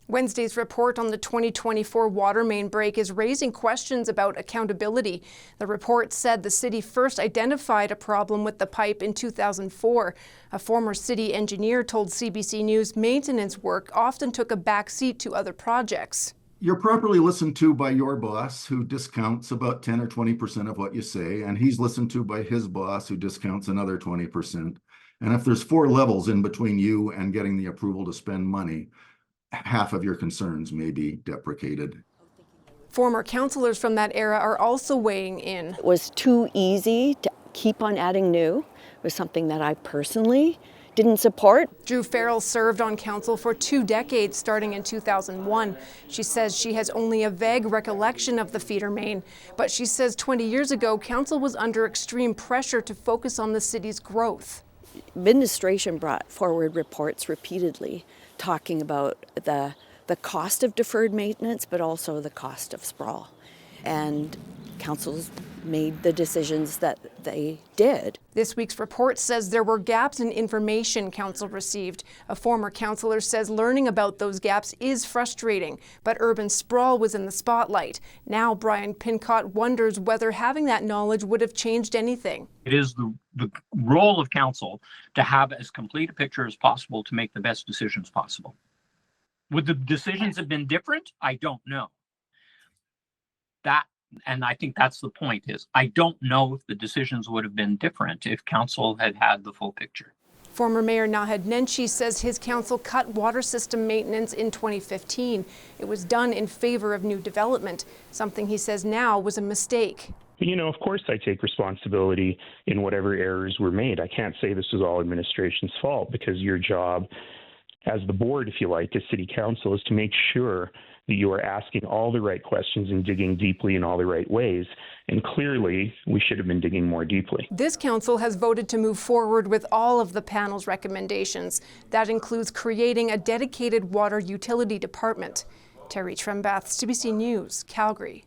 Wednesday's report on the 2024 water main break is raising questions about accountability. The report said the city first identified a problem with the pipe in 2004. A former city engineer told CBC News maintenance work often took a back seat to other projects. You're properly listened to by your boss, who discounts about 10 or 20% of what you say, and he's listened to by his boss, who discounts another 20%. And if there's 4 levels in between you and getting the approval to spend money, half of your concerns may be deprecated. Former councillors from that era are also weighing in. It was too easy to keep on adding new. It was something that I personally didn't support. Drew Farrell served on council for 2 decades, starting in 2001. She says she has only a vague recollection of the feeder main, but she says 20 years ago, council was under extreme pressure to focus on the city's growth. Administration brought forward reports repeatedly talking about the cost of deferred maintenance, but also the cost of sprawl. And councils made the decisions that they did. This week's report says there were gaps in information council received. A former councillor says learning about those gaps is frustrating, but urban sprawl was in the spotlight. Now Brian Pincott wonders whether having that knowledge would have changed anything. It is the role of council to have as complete a picture as possible to make the best decisions possible. Would the decisions have been different? I don't know. And I think that's the point, is I don't know if the decisions would have been different if council had had the full picture. Former Mayor Naheed Nenshi says his council cut water system maintenance in 2015. It was done in favor of new development, something he says now was a mistake. You know, of course I take responsibility in whatever errors were made. I can't say this was all administration's fault, because your job as the board, if you like, as city council, is to make sure that you are asking all the right questions and digging deeply in all the right ways. And clearly, we should have been digging more deeply. This council has voted to move forward with all of the panel's recommendations. That includes creating a dedicated water utility department. Terri, Trembath, CBC News, Calgary.